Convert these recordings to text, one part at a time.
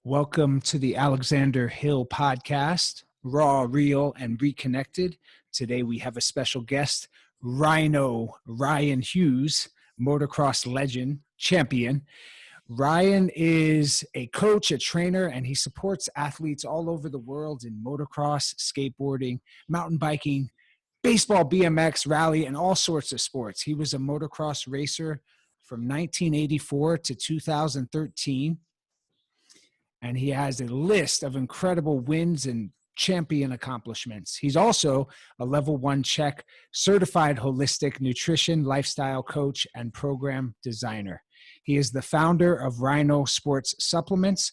Welcome to the Alexander Hill podcast, Raw, Real, and Reconnected. Today we have a special guest, Ryno Ryan Hughes, motocross legend, champion. Ryan is a coach, a trainer, and he supports athletes all over the world in motocross, skateboarding, mountain biking, baseball, BMX, rally, and all sorts of sports. He was a motocross racer from 1984 to 2013. And he has a list of incredible wins and champion accomplishments. He's also a level 1 CHEK certified holistic nutrition, lifestyle coach, and program designer. He is the founder of Ryno Sports Supplements,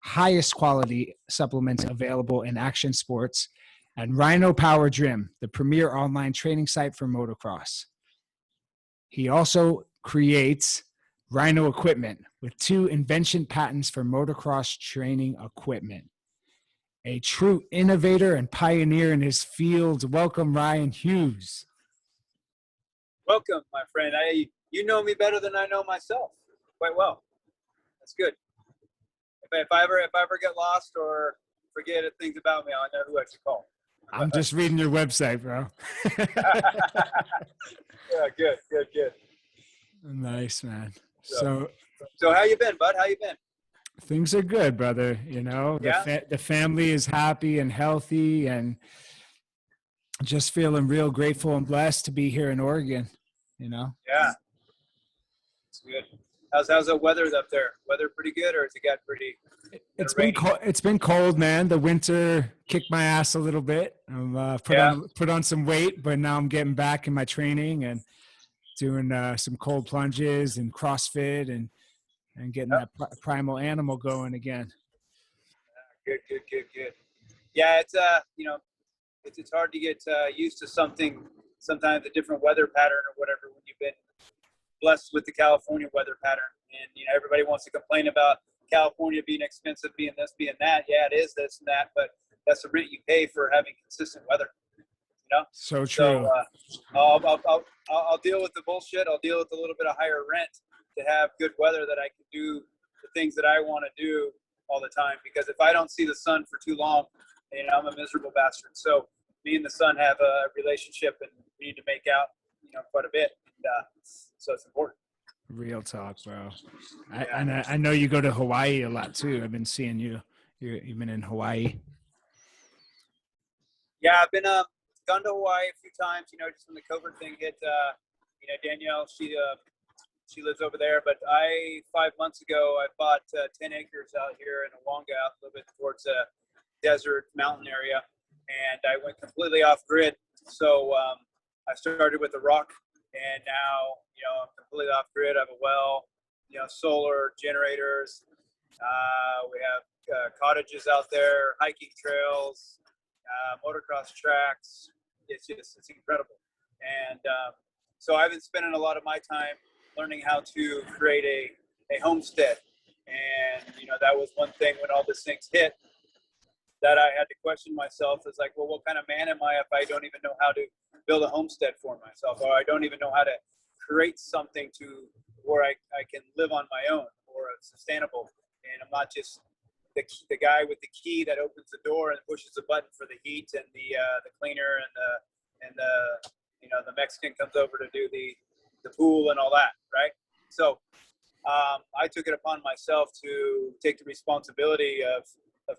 highest quality supplements available in action sports, and Ryno Power Gym, the premier online training site for motocross. He also creates Ryno equipment with 2 invention patents for motocross training equipment. A true innovator and pioneer in his field. Welcome, Ryan Hughes. Welcome, my friend. You know me better than I know myself quite well. That's good. If I ever get lost or forget things about me, I'll know who I should call. I'm just reading your website, bro. Yeah, good. Nice, man. So how you been, bud? How you been? Things are good, brother. You know, the family is happy and healthy, and just feeling real grateful and blessed to be here in Oregon. You know. Yeah, it's good. How's the weather up there? Weather pretty good, or has it got pretty? It's been cold. It's been cold, man. The winter kicked my ass a little bit. Put on some weight, but now I'm getting back in my training and doing some cold plunges and CrossFit and getting that primal animal going again. Good. Yeah, it's it's hard to get used to something. Sometimes a different weather pattern or whatever when you've been blessed with the California weather pattern, and everybody wants to complain about California being expensive, being this, being that. Yeah, it is this and that, but that's the rent you pay for having consistent weather. So true. So I'll deal with the bullshit. I'll deal with a little bit of higher rent to have good weather that I can do the things that I want to do all the time. Because if I don't see the sun for too long, I'm a miserable bastard. So me and the sun have a relationship, and we need to make out, quite a bit. And, so it's important. Real talk, bro. Yeah. I know you go to Hawaii a lot too. I've been seeing you. You've been in Hawaii. Yeah, I've been gone to Hawaii a few times. Just when the COVID thing hit. Danielle, she lives over there. But 5 months ago, I bought 10 acres out here in Awanga, a little bit towards the desert mountain area, and I went completely off grid. So I started with the rock, and now I'm completely off grid. I have a well, solar generators. We have cottages out there, hiking trails, motocross tracks. It's incredible. And so I've been spending a lot of my time learning how to create a homestead. And, that was one thing when all these things hit that I had to question myself. Is like, well, what kind of man am I if I don't even know how to build a homestead for myself, or I don't even know how to create something to where I can live on my own or sustainable. And I'm not just the guy with the key that opens the door and pushes the button for the heat and the cleaner and the Mexican comes over to do the pool and all that, right? So I took it upon myself to take the responsibility of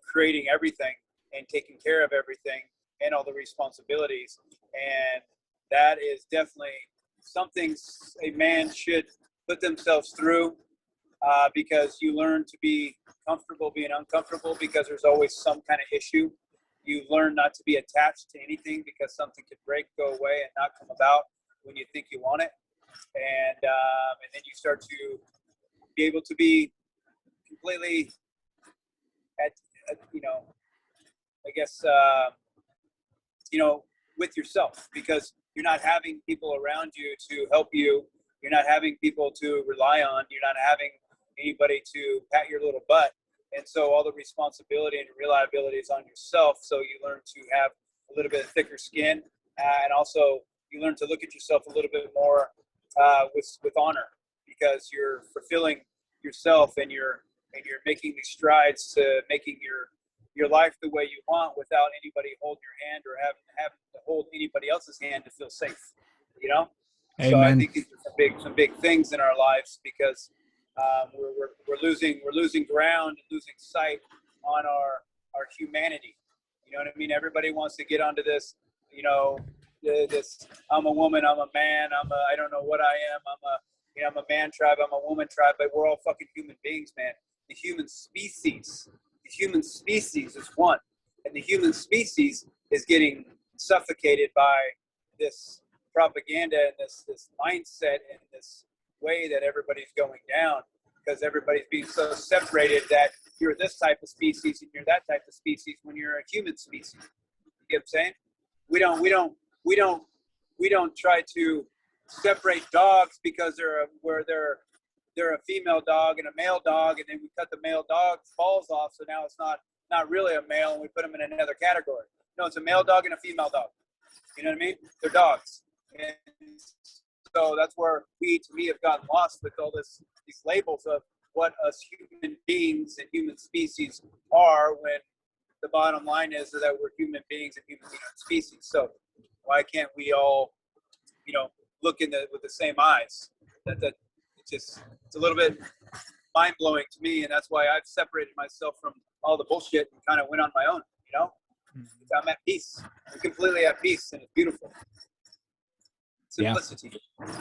creating everything and taking care of everything and all the responsibilities. And that is definitely something a man should put themselves through, because you learn to be comfortable being uncomfortable, because there's always some kind of issue. You learn not to be attached to anything, because something could break, go away, and not come about when you think you want it. And then you start to be able to be completely with yourself, because you're not having people around you to help you. You're not having people to rely on. You're not having anybody to pat your little butt. And so all the responsibility and reliability is on yourself. So you learn to have a little bit of thicker skin, and also you learn to look at yourself a little bit more with honor, because you're fulfilling yourself and you're and you're making these strides to making your life the way you want without anybody holding your hand or having to hold anybody else's hand to feel safe, you know? So I Amen. think these are some big things in our lives, because we're losing ground and losing sight on our humanity. You know what I mean? Everybody wants to get onto this, you know, this I'm a woman, I'm a man, I don't know what I am, I'm a man tribe, I'm a woman tribe, but we're all fucking human beings, man. The human species is one, and the human species is getting suffocated by this propaganda and this mindset and this way that everybody's going down, because everybody's being so separated that you're this type of species and you're that type of species when you're a human species. You get what I'm saying? We don't try to separate dogs because they're a female dog and a male dog, and then we cut the male dog's balls off, so now it's not really a male, and we put them in another category. No, it's a male dog and a female dog. You know what I mean? They're dogs. And so that's where we, to me, have gotten lost with all these labels of what us human beings and human species are, when the bottom line is that we're human beings and human species. So why can't we all, you know, look with the same eyes? It's a little bit mind-blowing to me, and that's why I've separated myself from all the bullshit and kind of went on my own, you know? I'm at peace. I'm completely at peace, and it's beautiful. Simplicity. Yeah.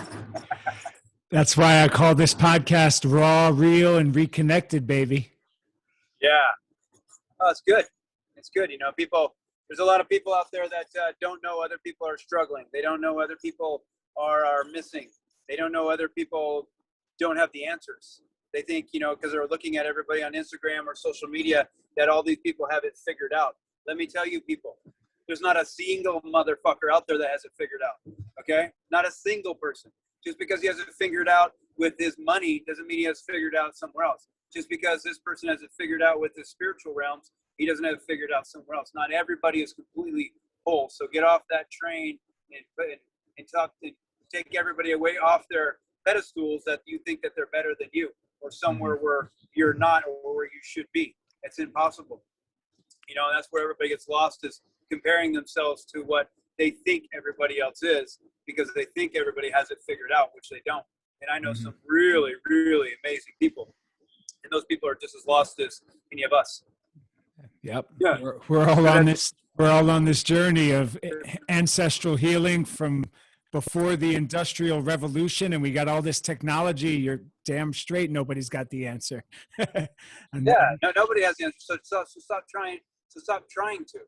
That's why I call this podcast Raw, Real, and Reconnected, baby. Yeah. Oh, it's good. It's good. You know, there's a lot of people out there that don't know other people are struggling. They don't know other people are missing. They don't know other people don't have the answers. They think, you know, because they're looking at everybody on Instagram or social media, that all these people have it figured out. Let me tell you, people, there's not a single motherfucker out there that has it figured out. Okay? Not a single person. Just because he has it figured out with his money doesn't mean he has figured out somewhere else. Just because this person has it figured out with his spiritual realms, he doesn't have it figured out somewhere else. Not everybody is completely whole. So get off that train and take everybody away off their pedestals that you think that they're better than you, or somewhere where you're not, or where you should be. It's impossible. You know, that's where everybody gets lost, is comparing themselves to what they think everybody else is, because they think everybody has it figured out, which they don't. And I know some really, really amazing people, and those people are just as lost as any of us. Yep. Yeah. We're all on this. We're all on this journey of ancestral healing from before the Industrial Revolution, and we got all this technology. You're damn straight nobody's got the answer. Nobody has the answer. So stop trying. So stop trying to.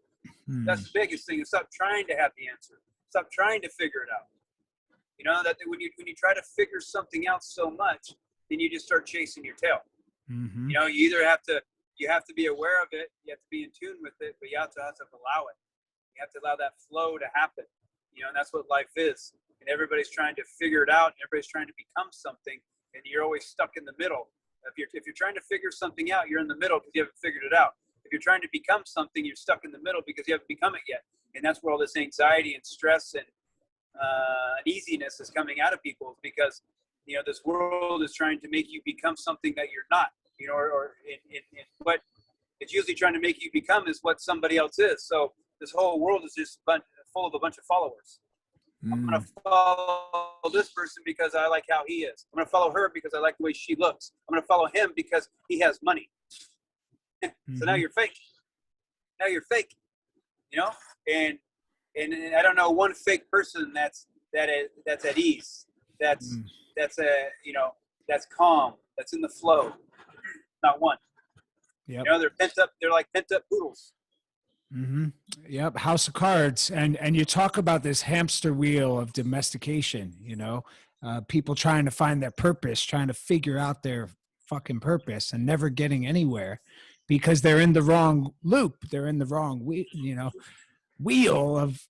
That's the biggest thing. Is stop trying to have the answer. Stop trying to figure it out. You know, that when you try to figure something out so much, then you just start chasing your tail. You know, you either have to be aware of it, you have to be in tune with it, but you have to allow it. You have to allow that flow to happen. You know, and that's what life is. And everybody's trying to figure it out, and everybody's trying to become something, and you're always stuck in the middle. If you're trying to figure something out, you're in the middle because you haven't figured it out. If you're trying to become something, you're stuck in the middle because you haven't become it yet. And that's where all this anxiety and stress and uneasiness is coming out of people, because, you know, this world is trying to make you become something that you're not, you know, or in what it's usually trying to make you become is what somebody else is. So this whole world is just full of a bunch of followers. I'm going to follow this person because I like how he is. I'm going to follow her because I like the way she looks. I'm going to follow him because he has money. So now you're fake. Now you're fake, you know? And I don't know one fake person that's at ease. That's you know, that's calm. That's in the flow. Not one. Yep. You know, they're pent up. They're like pent up poodles. Yep. House of cards. And you talk about this hamster wheel of domestication, you know, people trying to find their purpose, trying to figure out their fucking purpose and never getting anywhere because they're in the wrong loop. They're in the wrong, wheel of,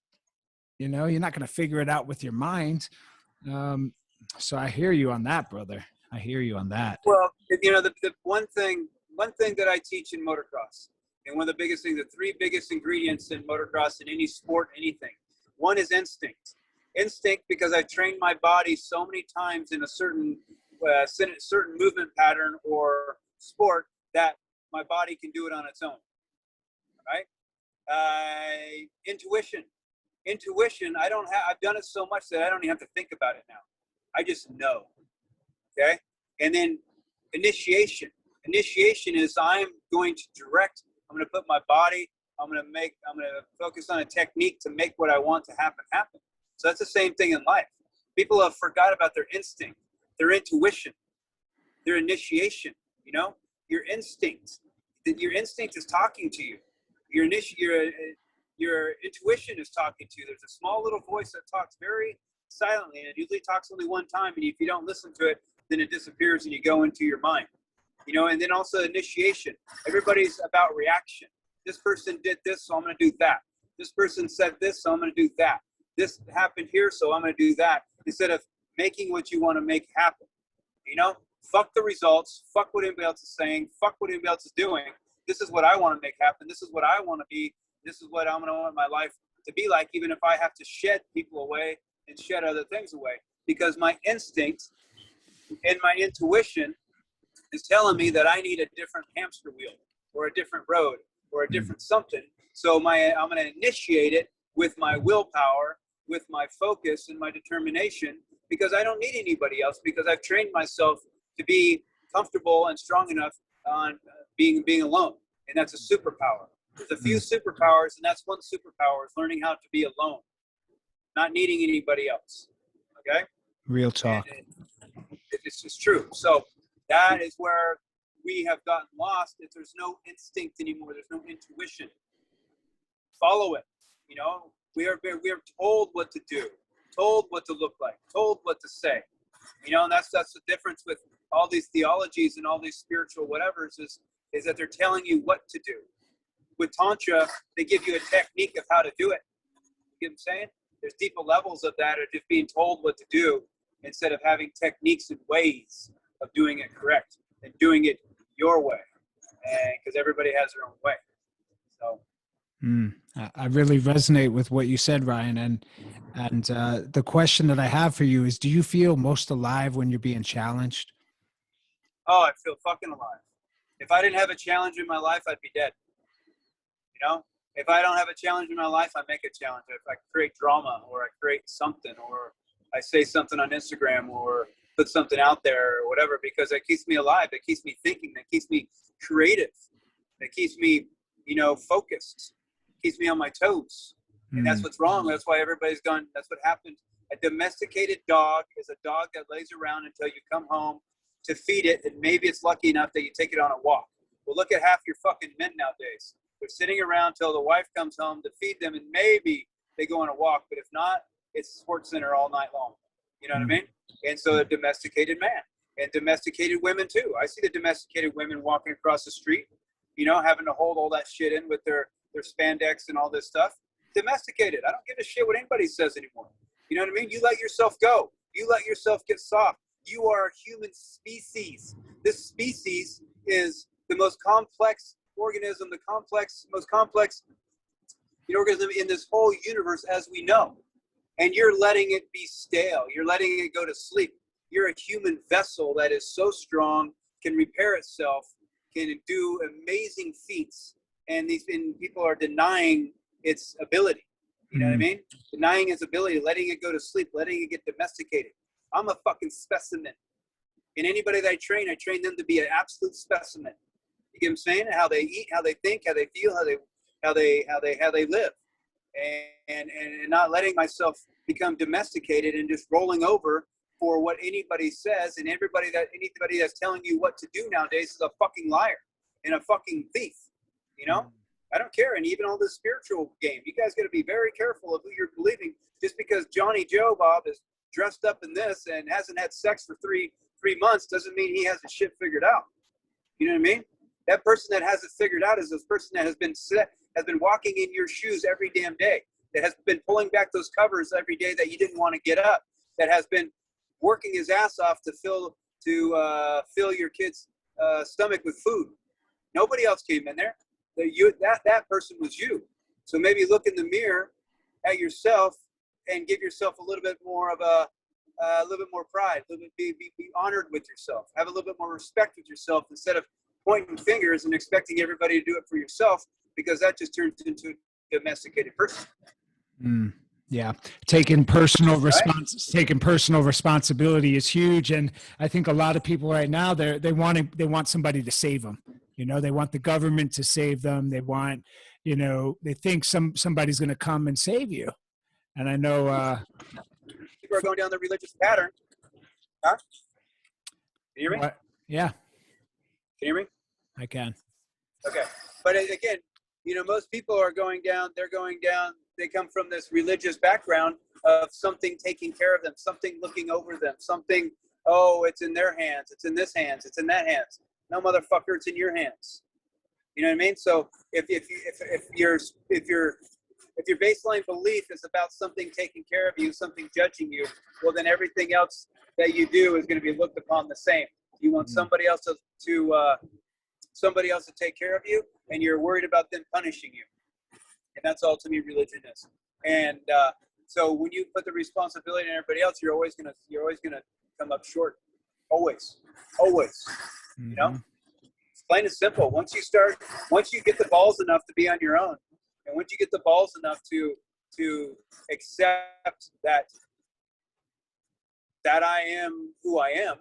you know, you're not going to figure it out with your mind. So I hear you on that, brother. I hear you on that. Well, you know, the one thing that I teach in motocross, and one of the biggest things, the three biggest ingredients in motocross, in any sport, anything. One is instinct. Instinct, because I've trained my body so many times in a certain movement pattern or sport that my body can do it on its own, right? Intuition, I've done it so much that I don't even have to think about it now. I just know. Okay. And then initiation is I'm going to put my body, I'm going to focus on a technique to make what I want to happen. So that's the same thing in life. People have forgot about their instinct, their intuition, their initiation, your instinct. Your instinct is talking to you. Your intuition is talking to you. There's a small little voice that talks very silently, and it usually talks only one time, and if you don't listen to it, then it disappears and you go into your mind. And then also initiation. Everybody's about reaction. This person did this, so I'm going to do that. This person said this, so I'm going to do that. This happened here, so I'm going to do that. Instead of making what you want to make happen. Fuck the results. Fuck what anybody else is saying. Fuck what anybody else is doing. This is what I want to make happen. This is what I want to be. This is what I'm going to want my life to be like, even if I have to shed people away and shed other things away. Because my instinct and my intuition is telling me that I need a different hamster wheel or a different road or a different something. So I'm going to initiate it with my willpower, with my focus and my determination, because I don't need anybody else, because I've trained myself to be comfortable and strong enough on being alone. And that's a superpower. There's a few superpowers, and that's one superpower is learning how to be alone, not needing anybody else. Okay? Real talk. It's just true. So that is where we have gotten lost. If there's no instinct anymore, there's no intuition. Follow it. We are told what to do, told what to look like, told what to say. And that's the difference with all these theologies and all these spiritual whatevers is that they're telling you what to do. With Tantra, they give you a technique of how to do it. You get what I'm saying? There's deeper levels of that, of just being told what to do instead of having techniques and ways of doing it correct and doing it your way. And because everybody has their own way. So. I really resonate with what you said, Ryan. And the question that I have for you is, do you feel most alive when you're being challenged? Oh, I feel fucking alive. If I didn't have a challenge in my life, I'd be dead. If I don't have a challenge in my life, I make a challenge. If I create drama or I create something or I say something on Instagram or put something out there or whatever, because it keeps me alive. It keeps me thinking. It keeps me creative. It keeps me, focused. Keeps me on my toes. And that's what's wrong. That's why everybody's gone. That's what happened. A domesticated dog is a dog that lays around until you come home to feed it. And maybe it's lucky enough that you take it on a walk. Well, look at half your fucking men nowadays. They're sitting around till the wife comes home to feed them, and maybe they go on a walk. But if not, it's sports center all night long. You know what I mean? And so a domesticated man and domesticated women too. I see the domesticated women walking across the street, having to hold all that shit in with their spandex and all this stuff. Domesticated. I don't give a shit what anybody says anymore. You know what I mean? You let yourself go. You let yourself get soft. You are a human species. This species is the most complex organism, most complex organism in this whole universe as we know. And you're letting it be stale. You're letting it go to sleep. You're a human vessel that is so strong, can repair itself, can do amazing feats. And people are denying its ability. You know what I mean? Denying its ability, letting it go to sleep, letting it get domesticated. I'm a fucking specimen. And anybody that I train them to be an absolute specimen. You get what I'm saying? How they eat, how they think, how they feel, how they live. And not letting myself become domesticated and just rolling over for what anybody says. And anybody that's telling you what to do nowadays is a fucking liar and a fucking thief. I don't care. And even all this spiritual game, you guys got to be very careful of who you're believing. Just because Johnny Joe Bob is dressed up in this and hasn't had sex for three months doesn't mean he has the shit figured out. You know what I mean? That person that has it figured out is this person that has been walking in your shoes every damn day, that has been pulling back those covers every day that you didn't want to get up, that has been working his ass off to fill your kid's stomach with food. Nobody else came in there. That person was you. So maybe look in the mirror at yourself and give yourself a little bit more of a little bit more pride, be honored with yourself, have a little bit more respect with yourself instead of pointing fingers and expecting everybody to do it for yourself, because that just turns into a domesticated person. Yeah. Taking personal Right? taking personal responsibility is huge. And I think a lot of people right now, they want somebody to save them. They want the government to save them. They want, they think somebody's going to come and save you. And I know, people are going down the religious pattern. Huh? Can you hear me? what? Yeah, Can you hear me? I can. Okay. But again, most people are going down, they come from this religious background of something taking care of them, something looking over them, something, oh, it's in their hands, it's in this hands, it's in that hands. No, motherfucker, it's in your hands. You know what I mean? So if your baseline belief is about something taking care of you, something judging you, well, then everything else that you do is going to be looked upon the same. You want somebody else to take care of you, and you're worried about them punishing you. And that's all to me religion is. And so when you put the responsibility on everybody else, you're always gonna come up short. Always. Mm-hmm. It's plain and simple. Once you get the balls enough to be on your own, and once you get the balls enough to accept that I am who I am,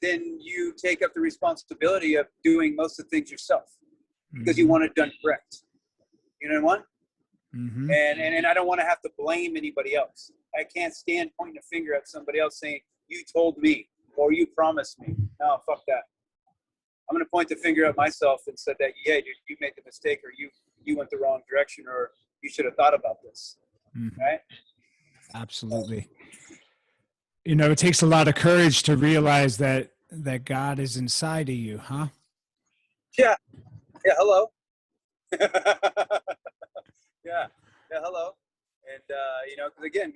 then you take up the responsibility of doing most of the things yourself, because you want it done correct. You know what I want? Mm-hmm. And I don't want to have to blame anybody else. I can't stand pointing a finger at somebody else saying, you told me, or you promised me. No, fuck that. I'm going to point the finger at myself and said that, yeah, dude, you made the mistake, or you went the wrong direction, or you should have thought about this. Mm-hmm. Right? Absolutely. It takes a lot of courage to realize that God is inside of you, huh? Yeah. Hello. Yeah. Hello. And because again,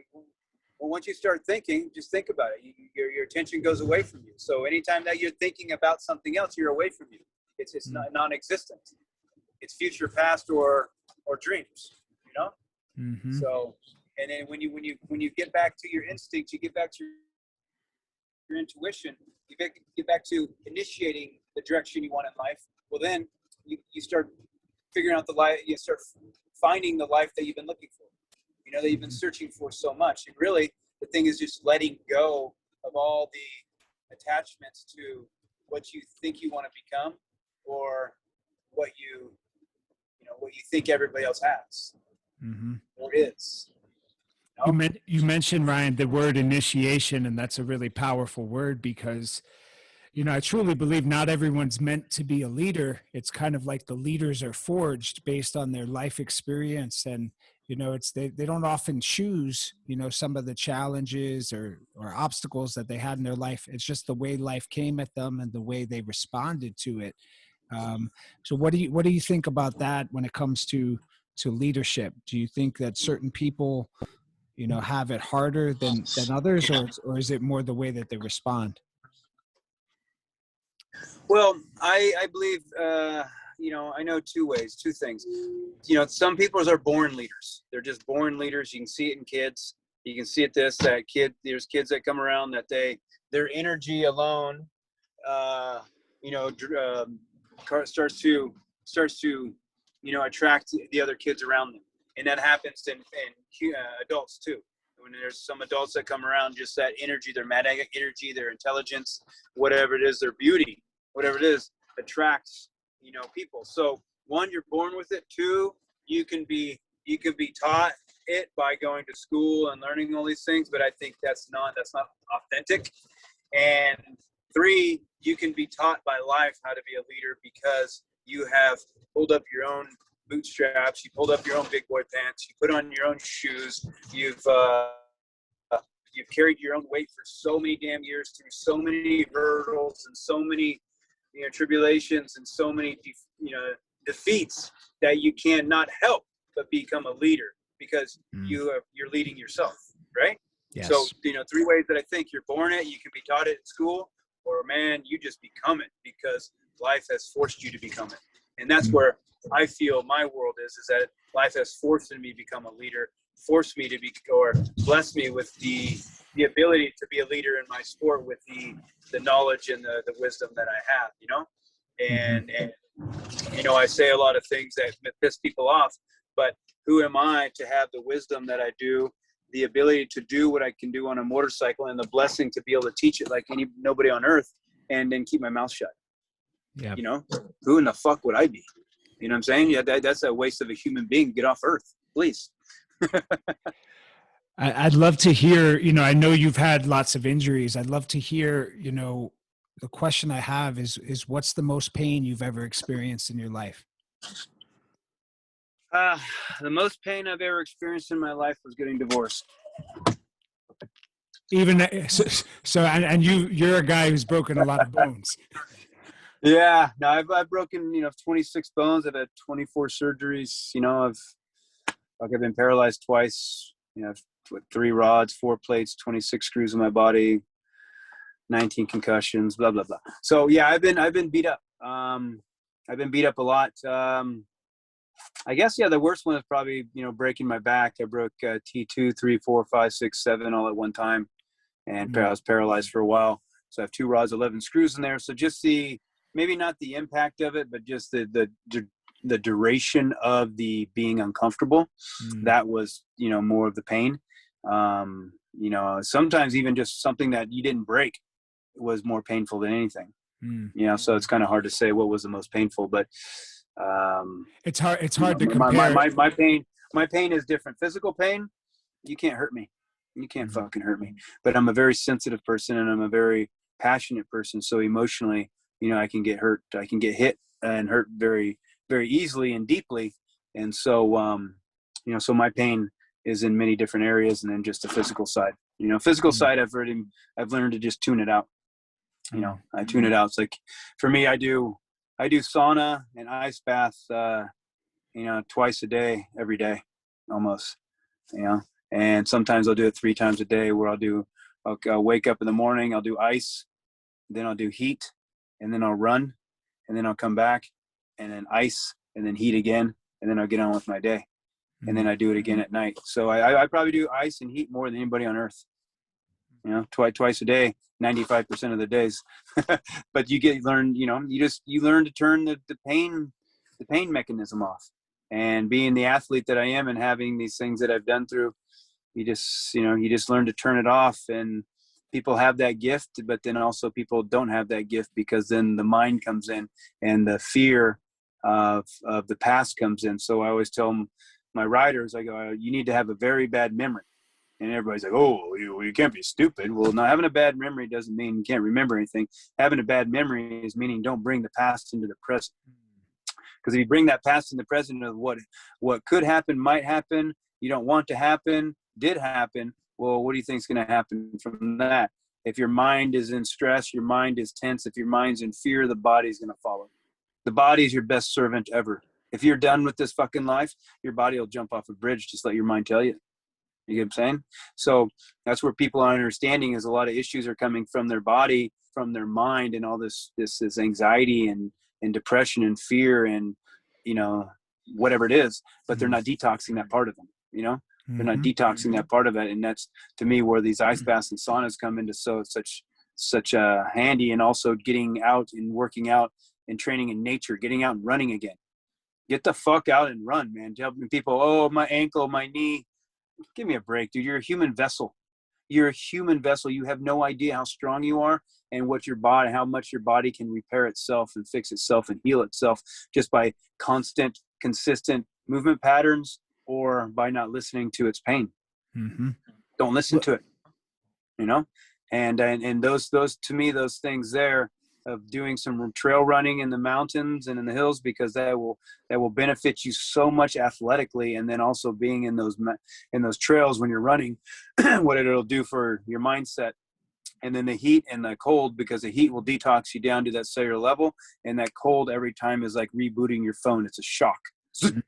once you start thinking, just think about it. Your attention goes away from you. So anytime that you're thinking about something else, you're away from you. It's not non-existent. It's future, past, or dreams. Mm-hmm. So, and then when you get back to your instinct, you get back to your intuition, you get back to initiating the direction you want in life. Well, then you start figuring out the life. You start finding the life that you've been looking for. That you've been searching for so much. And really, the thing is just letting go of all the attachments to what you think you want to become, or what you think everybody else has, or is. You mentioned, Ryan, the word initiation, and that's a really powerful word, because I truly believe not everyone's meant to be a leader. It's kind of like the leaders are forged based on their life experience. And, they don't often choose, some of the challenges or obstacles that they had in their life. It's just the way life came at them and the way they responded to it. So what do you think about that when it comes to leadership? Do you think that certain people, have it harder than others, or is it more the way that they respond? Well, I believe, I know two things. Some people are born leaders. They're just born leaders. You can see it in kids. You can see it there's kids that come around that their energy alone, starts to attract the other kids around them. And that happens in adults too. When there's some adults that come around, just that energy, their magnetic energy, their intelligence, whatever it is, their beauty, whatever it is, attracts, people. So one, you're born with it. Two, you can be taught it by going to school and learning all these things, but I think that's not authentic. And three, you can be taught by life how to be a leader, because you have pulled up your own bootstraps, you pulled up your own big boy pants, you put on your own shoes, you've carried your own weight for so many damn years, through so many hurdles and so many tribulations and so many defeats, that you cannot help but become a leader, because you're leading yourself, right? Yes. So 3 ways that I think: you're born it, you can be taught it in school, or man, you just become it because life has forced you to become it. And that's where I feel my world is that life has forced me to become a leader, forced me to be, or blessed me with the ability to be a leader in my sport, with the knowledge and the wisdom that I have, and you know, I say a lot of things that piss people off, but who am I to have the wisdom that I do, the ability to do what I can do on a motorcycle, and the blessing to be able to teach it like nobody on earth, and then keep my mouth shut? Yeah. You know, who in the fuck would I be? You know what I'm saying? Yeah, that's a waste of a human being. Get off earth, please. I'd love to hear, you know, I know you've had lots of injuries. I'd love to hear, you know, the question I have is what's the most pain you've ever experienced in your life? The most pain I've ever experienced in my life was getting divorced. Even and you're a guy who's broken a lot of bones. Yeah, no, I've broken, you know, 26 bones. I've had 24 surgeries. You know, I've been paralyzed twice. You know, with 3 rods, 4 plates, 26 screws in my body, 19 concussions, blah blah blah. So yeah, I've been beat up. I've been beat up a lot. I guess, yeah, the worst one is probably, you know, breaking my back. I broke T2, 3, 4, 5, 6, 7 all at one time, and I was paralyzed for a while. So I have 2 rods, 11 screws in there. So just maybe not the impact of it, but just the duration of the being uncomfortable. That was, you know, more of the pain. You know, sometimes even just something that you didn't break was more painful than anything. You know, so it's kind of hard to say what was the most painful, but it's hard you to know, compare. my pain is different. Physical pain, you can't hurt me. You can't fucking hurt me. But I'm a very sensitive person, and I'm a very passionate person. So emotionally, you know, I can get hurt. I can get hit and hurt very, very easily and deeply. And so, you know, so my pain is in many different areas, and then just the physical side. You know, physical side, I've learned to just tune it out. You know, I tune it out. It's like, for me, I do sauna and ice bath, you know, twice a day, every day, almost, you know, and sometimes I'll do it 3 times a day, where I'll wake up in the morning, I'll do ice, then I'll do heat, and then I'll run, and then I'll come back, and then ice, and then heat again, and then I'll get on with my day. And then I do it again at night. So I probably do ice and heat more than anybody on earth, you know, twice a day, 95% of the days. But you learn, you know, you learn to turn the pain mechanism off. And being the athlete that I am, and having these things that I've done through, you just learn to turn it off. And people have that gift, but then also people don't have that gift, because then the mind comes in, and the fear of the past comes in. So I always tell my riders, I go, you need to have a very bad memory. And everybody's like, oh, you can't be stupid. Well, not having a bad memory doesn't mean you can't remember anything. Having a bad memory is meaning don't bring the past into the present. Because if you bring that past in the present of what could happen, might happen, you don't want to happen, did happen, well, what do you think is going to happen from that? If your mind is in stress, your mind is tense. If your mind's in fear, the body's going to follow. The body is your best servant ever. If you're done with this fucking life, your body will jump off a bridge. Just let your mind tell you. You get what I'm saying? So that's where people are understanding is a lot of issues are coming from their body, from their mind, and all this anxiety and depression and fear and, you know, whatever it is, but they're not detoxing that part of them, you know? They're not detoxing that part of it. And that's, to me, where these ice baths and saunas come into such handy. And also getting out and working out and training in nature, getting out and running again. Get the fuck out and run, man. Helping people, oh, my ankle, my knee. Give me a break, dude. You're a human vessel. You're a human vessel. You have no idea how strong you are, and how much your body can repair itself and fix itself and heal itself just by constant, consistent movement patterns, or by not listening to its pain. Don't listen to it, you know? And those, to me, those things there, of doing some trail running in the mountains and in the hills, because that will benefit you so much athletically. And then also being in those trails when you're running, what it'll do for your mindset. And then the heat and the cold, because the heat will detox you down to that cellular level, and that cold every time is like rebooting your phone. It's a shock, you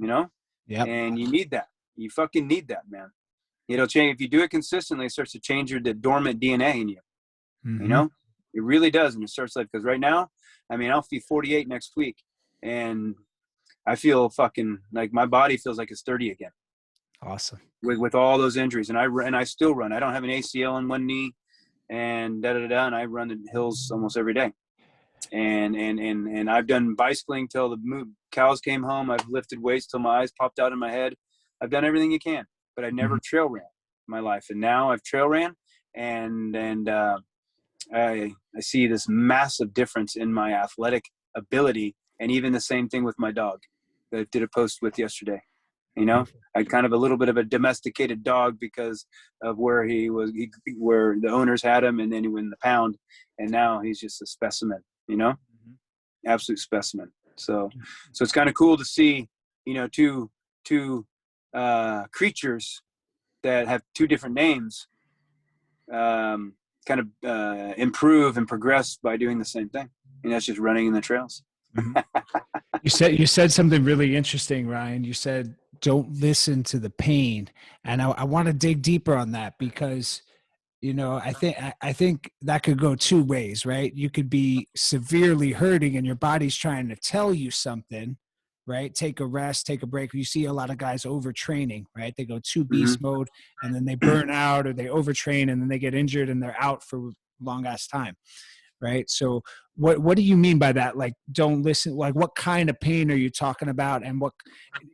know? Yeah. And you need that. You fucking need that, man. It'll change. If you do it consistently, it starts to change the dormant DNA in you, you know? It really does. And it starts like, because right now, I mean, I'll be 48 next week, and I feel fucking like my body feels like it's 30 again. Awesome. With all those injuries. And I still run. I don't have an ACL in one knee, and and I run the hills almost every day. And I've done bicycling till the cows came home. I've lifted weights till my eyes popped out of my head. I've done everything you can, but I never trail ran in my life. And now I've trail ran, and I see this massive difference in my athletic ability. And even the same thing with my dog that I did a post with yesterday. You know, I had kind of a little bit of a domesticated dog because of where where the owners had him, and then he went in the pound, and now he's just a specimen, you know, absolute specimen. So it's kind of cool to see, you know, two creatures that have two different names, kind of improve and progress by doing the same thing. And that's just running in the trails. You said something really interesting, Ryan. You said, don't listen to the pain. And I want to dig deeper on that because, you know, I think that could go two ways, right? You could be severely hurting and your body's trying to tell you something, right? Take a rest, take a break. You see a lot of guys overtraining, right? They go too beast mode and then they burn out, or they overtrain and then they get injured and they're out for long ass time. Right. So what do you mean by that? Like, don't listen, like what kind of pain are you talking about? And what,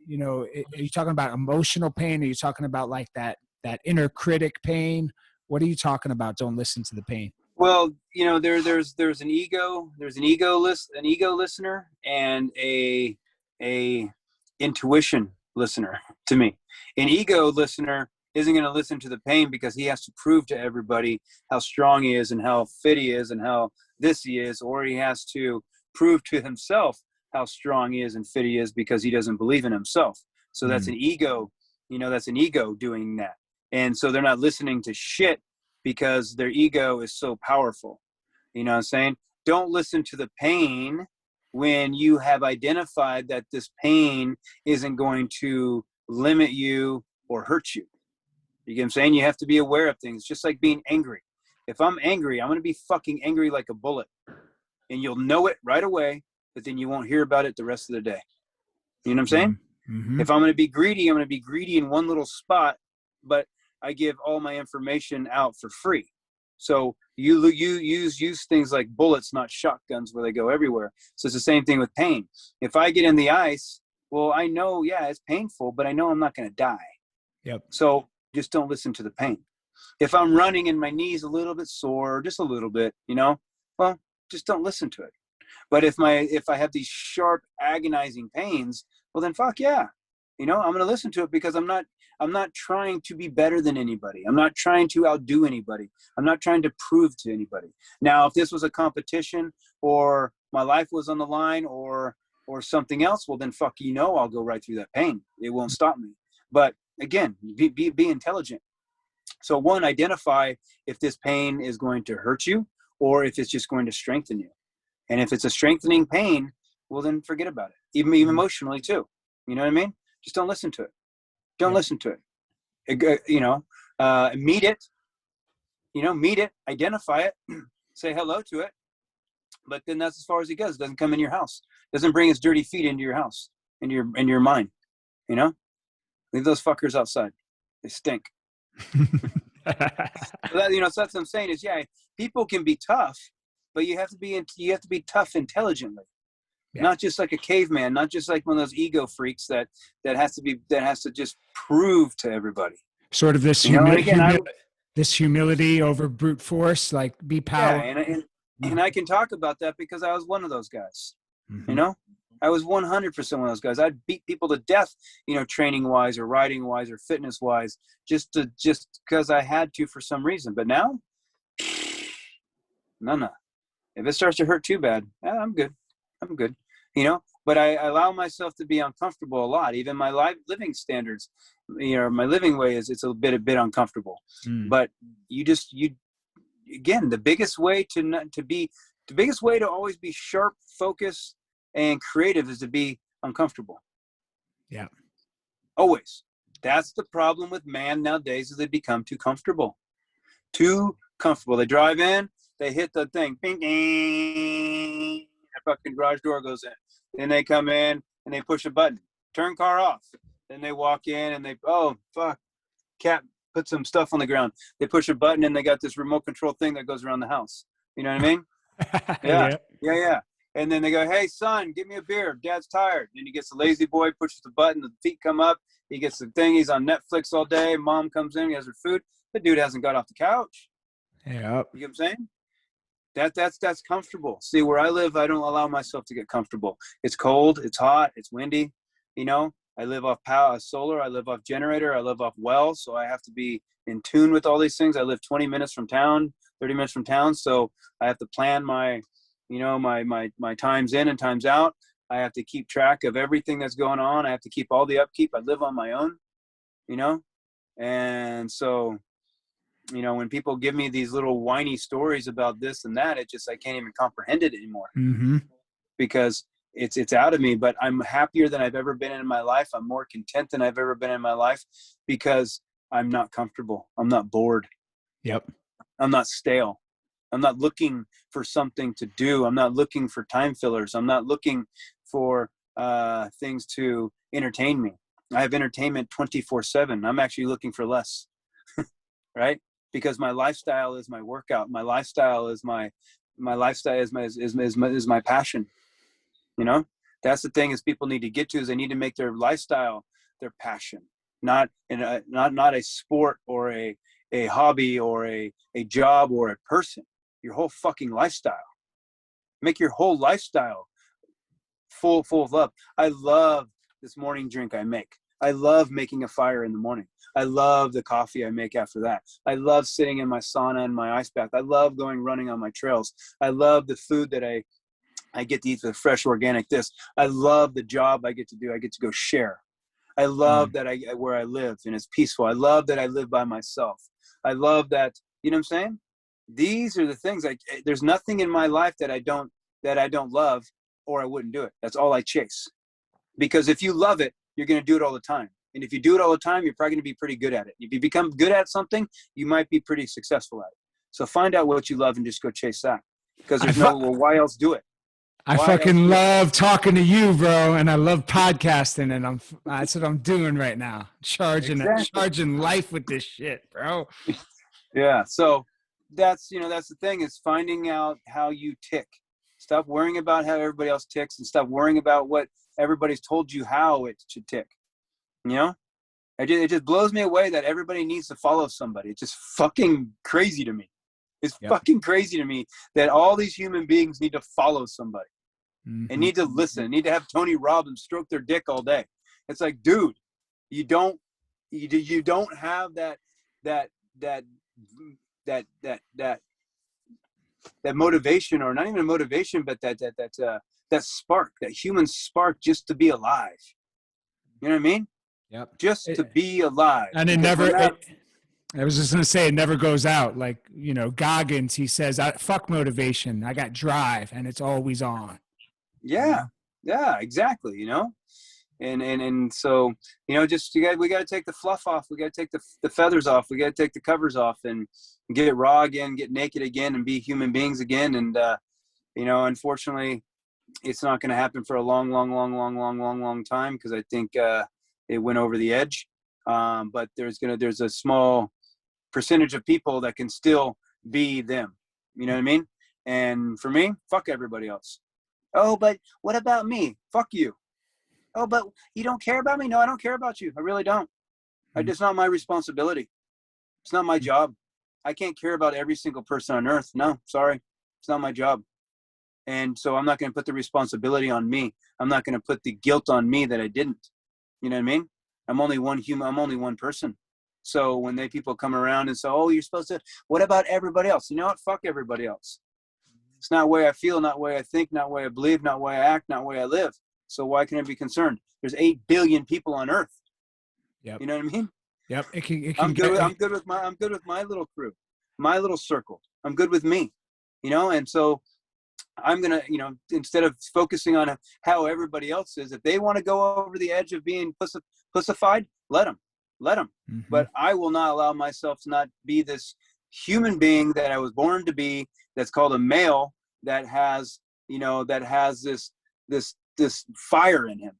you know, are you talking about emotional pain? Are you talking about like that inner critic pain? What are you talking about? Don't listen to the pain. Well, you know, there's an ego listener and a intuition listener to me. An ego listener isn't going to listen to the pain because he has to prove to everybody how strong he is and how fit he is and how this he is, or he has to prove to himself how strong he is and fit he is because he doesn't believe in himself. So that's an ego, you know, that's an ego doing that. And so they're not listening to shit because their ego is so powerful. You know what I'm saying? Don't listen to the pain when you have identified that this pain isn't going to limit you or hurt you. You get what I'm saying? You have to be aware of things, just like being angry. If I'm angry, I'm going to be fucking angry like a bullet. And you'll know it right away, but then you won't hear about it the rest of the day. You know what I'm saying? If I'm going to be greedy, I'm going to be greedy in one little spot, but I give all my information out for free. So you use things like bullets, not shotguns, where they go everywhere. So it's the same thing with pain. If I get in the ice, well, I know, yeah, it's painful, but I know I'm not going to die. Yep. So just don't listen to the pain. If I'm running and my knee's a little bit sore, just a little bit, you know, well, just don't listen to it. But if I have these sharp, agonizing pains, well, then fuck yeah, you know, I'm going to listen to it because I'm not trying to be better than anybody. I'm not trying to outdo anybody. I'm not trying to prove to anybody. Now, if this was a competition or my life was on the line or something else, well, then fuck, you know, I'll go right through that pain. It won't stop me. But again, be intelligent. So one, identify if this pain is going to hurt you or if it's just going to strengthen you. And if it's a strengthening pain, well, then forget about it. Even emotionally too. You know what I mean? Just don't listen to it. Don't listen to it. You know, meet it. You know, meet it, identify it, say hello to it. But then that's as far as it goes. It doesn't come in your house. It doesn't bring its dirty feet into your house, into your mind. You know, leave those fuckers outside. They stink. So that's what I'm saying is, yeah, people can be tough, but you have to be tough intelligently. Yeah. Not just like a caveman, not just like one of those ego freaks that has to just prove to everybody. Sort of this this humility over brute force, like be power. Yeah, and I can talk about that because I was one of those guys. You know, I was 100% one of those guys. I'd beat people to death, you know, training wise or riding wise or fitness wise, just because I had to for some reason. But now, no. If it starts to hurt too bad, I'm good. You know, but I allow myself to be uncomfortable a lot. Even my living standards, you know, my living way it's a bit uncomfortable. But again, the biggest way to always be sharp, focused, and creative is to be uncomfortable. Yeah. Always. That's the problem with man nowadays is they become too comfortable. Too comfortable. They drive in, they hit the thing, bing, bing, the fucking garage door goes in. Then they come in and they push a button, turn car off. Then they walk in and oh fuck, cat put some stuff on the ground. They push a button and they got this remote control thing that goes around the house. You know what I mean? Yeah, Yeah. yeah, yeah. And then they go, hey, son, give me a beer. Dad's tired. And he gets the lazy boy, pushes the button, the feet come up. He gets the thing. He's on Netflix all day. Mom comes in, he has her food. The dude hasn't got off the couch. Yeah. You get what I'm saying? That's comfortable. See, where I live, I don't allow myself to get comfortable. It's cold, it's hot, it's windy. You know, I live off power, solar. I live off generator. I live off well. So I have to be in tune with all these things. I live 20 minutes from town, 30 minutes from town. So I have to plan my, my times in and times out. I have to keep track of everything that's going on. I have to keep all the upkeep. I live on my own, and so, when people give me these little whiny stories about this and that, I can't even comprehend it anymore Mm-hmm. because it's out of me. But I'm happier than I've ever been in my life. I'm more content than I've ever been in my life because I'm not comfortable. I'm not bored. Yep. I'm not stale. I'm not looking for something to do. I'm not looking for time fillers. I'm not looking for things to entertain me. I have entertainment 24/7. I'm actually looking for less, right? Because my lifestyle is my workout. My lifestyle is my passion. That's the thing is people need to get to is they need to make their lifestyle their passion, not a sport or a hobby or a job or a person. Your whole fucking lifestyle. Make your whole lifestyle full of love. I love this morning drink I make. I love making a fire in the morning. I love the coffee I make after that. I love sitting in my sauna and my ice bath. I love going running on my trails. I love the food that I get to eat, the fresh organic this. I love the job I get to do. I get to go share. I love that where I live and it's peaceful. I love that I live by myself. I love that, you know what I'm saying? These are the things there's nothing in my life that I don't love or I wouldn't do it. That's all I chase. Because if you love it, you're going to do it all the time. And if you do it all the time, you're probably going to be pretty good at it. If you become good at something, you might be pretty successful at it. So find out what you love and just go chase that. Because there's why else do it? I fucking love talking to you, bro, and I love podcasting, and that's what I'm doing right now. Charging life with this shit, bro. Yeah. So that's the thing is finding out how you tick. Stop worrying about how everybody else ticks and stop worrying about what everybody's told you how it should tick. It just blows me away that everybody needs to follow somebody. It's just fucking crazy to me. It's fucking crazy to me that all these human beings need to follow somebody and need to listen, need to have Tony Robbins stroke their dick all day. It's like, dude, you don't have that motivation, or not even a motivation, but that spark, that human spark just to be alive. You know what I mean? Yep. Just to be alive. And I was just going to say, it never goes out. Like, Goggins, he says, fuck motivation. I got drive and it's always on. Yeah. Yeah, exactly. And so, we got to take the fluff off. We got to take the feathers off. We got to take the covers off and get raw again, get naked again and be human beings again. And, unfortunately it's not going to happen for a long time. Cause I think, it went over the edge. But there's a small percentage of people that can still be them. You know what I mean? And for me, fuck everybody else. Oh, but what about me? Fuck you. Oh, but you don't care about me? No, I don't care about you. I really don't. It's not my responsibility. It's not my job. I can't care about every single person on earth. No, sorry. It's not my job. And so I'm not going to put the responsibility on me. I'm not going to put the guilt on me that I didn't. You know what I mean? I'm only one human. I'm only one person. So when people come around and say, oh, you're supposed to, what about everybody else? You know what? Fuck everybody else. It's not the way I feel, not the way I think, not the way I believe, not the way I act, not the way I live. So why can I be concerned? There's 8 billion people on earth. Yep. You know what I mean? Yep. I'm good with my little crew, my little circle. I'm good with me, and so I'm going to, instead of focusing on how everybody else is, if they want to go over the edge of being pussified, let them. But I will not allow myself to not be this human being that I was born to be, that's called a male, that has this fire in him.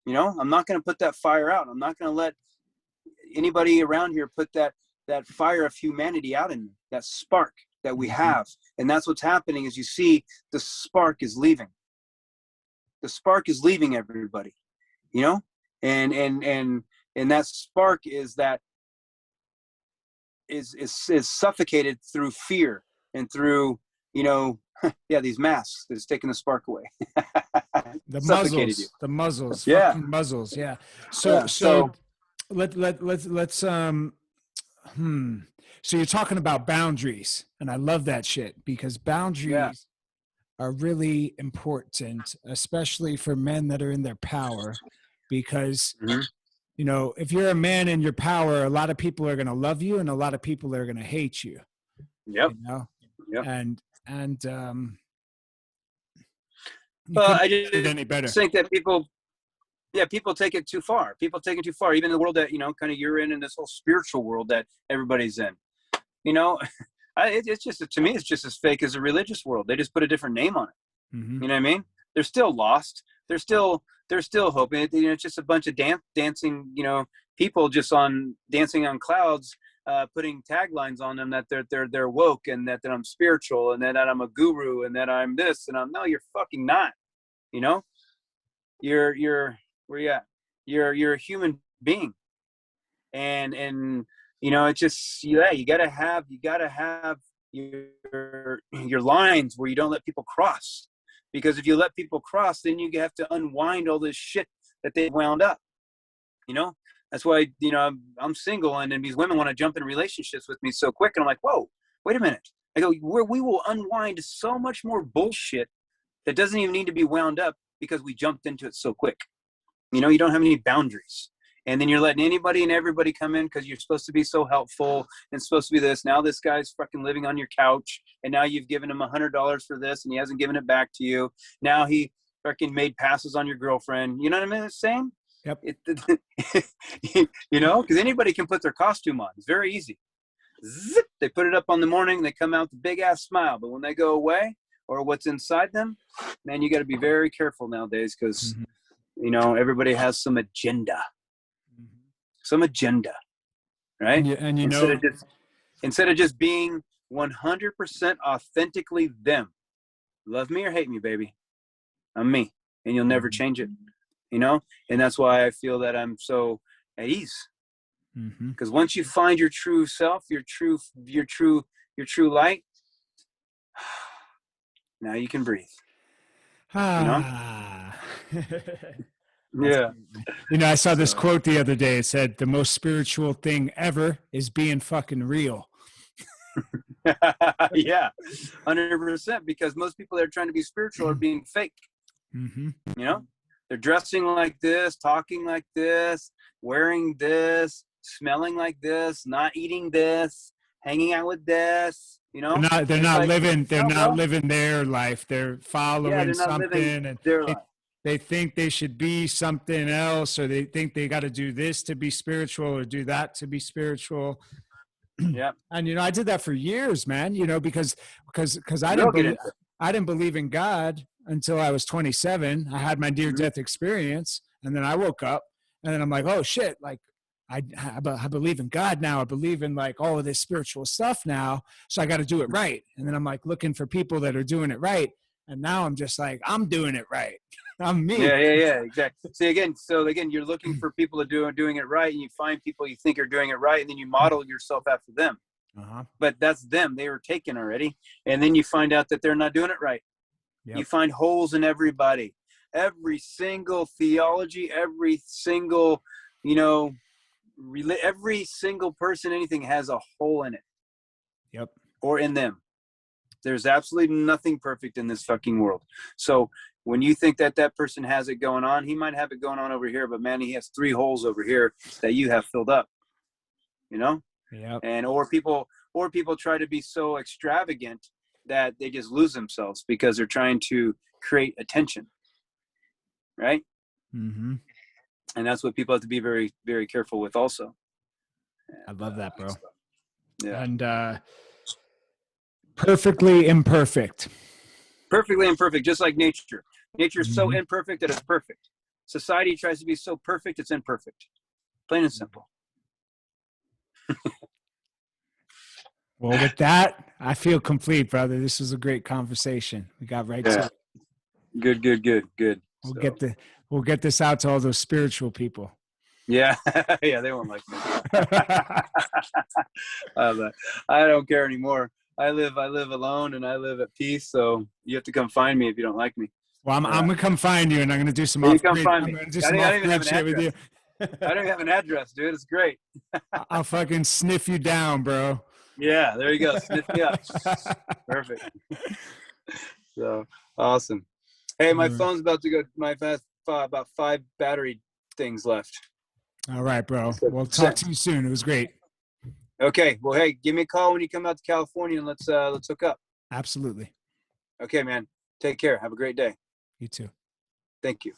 I'm not going to put that fire out. I'm not going to let anybody around here put that fire of humanity out in me, that spark. that we have. And that's what's happening is you see the spark is leaving. The spark is leaving everybody, you know? And that spark is suffocated through fear and through, you know, these masks that's taking the spark away. The Suffocated you. muzzles, Yeah. fucking muzzles. Yeah. So let's so you're talking about boundaries, and I love that shit, because boundaries are really important, especially for men that are in their power, because you know, if you're a man in your power, a lot of people are going to love you and a lot of people are going to hate you. Yep. You know? Yep. And I just any better. think that people take it too far. People take it too far, even in the world that, you know, kind of you're in this whole spiritual world that everybody's in. You know, it's just, to me, it's just as fake as a religious world. They just put a different name on it. You know what I mean? They're still lost. They're still hoping. You know, it's just a bunch of dancing, you know, people just dancing on clouds, putting taglines on them that they're woke and that I'm spiritual and that I'm a guru and that I'm this and no, you're fucking not. You know, you're where you at? You're a human being, and you know, it's just, you gotta have your lines where you don't let people cross, because if you let people cross, then you have to unwind all this shit that they wound up. You know, that's why, you know, I'm single, and then these women want to jump in relationships with me so quick, and I'm like, whoa, wait a minute. I go, we will unwind so much more bullshit that doesn't even need to be wound up because we jumped into it so quick. You know, you don't have any boundaries. And then you're letting anybody and everybody come in because you're supposed to be so helpful and supposed to be this. Now this guy's fucking living on your couch, and now you've given him $100 for this and he hasn't given it back to you. Now he fucking made passes on your girlfriend. You know what I mean? It's saying? Yep. You know, because anybody can put their costume on. It's very easy. Zip, they put it up on the morning, they come out with a big ass smile. But when they go away, or what's inside them, man, you got to be very careful nowadays, because you know, everybody has some agenda. Some agenda, right? And you instead of just being 100% authentically them. Love me or hate me, baby. I'm me, and you'll never change it. You know, and that's why I feel that I'm so at ease. Because once you find your true self, your true light, now you can breathe. You know? Yeah. You know, I saw this quote the other day. It said, the most spiritual thing ever is being fucking real. Yeah, 100%. Because most people that are trying to be spiritual are being fake. You know, they're dressing like this, talking like this, wearing this, smelling like this, not eating this, hanging out with this. You know, they're not living their life. They're following something, and they think they should be something else, or they think they got to do this to be spiritual or do that to be spiritual. Yeah. And, you know, I did that for years, man, you know, because I didn't believe in God until I was 27. I had my near-death experience, and then I woke up, and then I'm like, oh shit, like I believe in God now. I believe in like all of this spiritual stuff now. So I got to do it right. And then I'm like looking for people that are doing it right. And now I'm just like, I'm doing it right. I'm me. Yeah, exactly. See, again, you're looking for people to doing it right, and you find people you think are doing it right, and then you model yourself after them. But that's them. They were taken already. And then you find out that they're not doing it right. Yep. You find holes in everybody. Every single theology, every single, you know, every single person, anything has a hole in it. Yep. Or in them. There's absolutely nothing perfect in this fucking world. So when you think that person has it going on, he might have it going on over here, but man, he has 3 holes over here that you have filled up. You know? Yeah. And or people try to be so extravagant that they just lose themselves because they're trying to create attention. Right? And that's what people have to be very, very careful with also. I love that, bro. Yeah. And perfectly imperfect. Perfectly imperfect, just like nature. Nature is so imperfect that it's perfect. Society tries to be so perfect, it's imperfect. Plain and simple. Well, with that, I feel complete, brother. This was a great conversation. We got right to Yeah. it. Good. We'll So, get this out to all those spiritual people. yeah. Yeah, they won't like that. I don't care anymore. I live alone and I live at peace. So you have to come find me if you don't like me. Well, I'm gonna come find you, and I'm gonna do some You off come grid. find I'm me. gonna do I some don't off even have grid an shit with address. you. I don't have an address, dude. It's great. I'll fucking sniff you down, bro. Yeah, there you go. Sniff me up. Perfect. So awesome. Hey, my phone's about to go. My fast about 5 battery things left. All right, bro. So, We'll talk to you soon. It was great. okay. Well, hey, give me a call when you come out to California and let's hook up. Absolutely. Okay, man. Take care. Have a great day. You too. Thank you.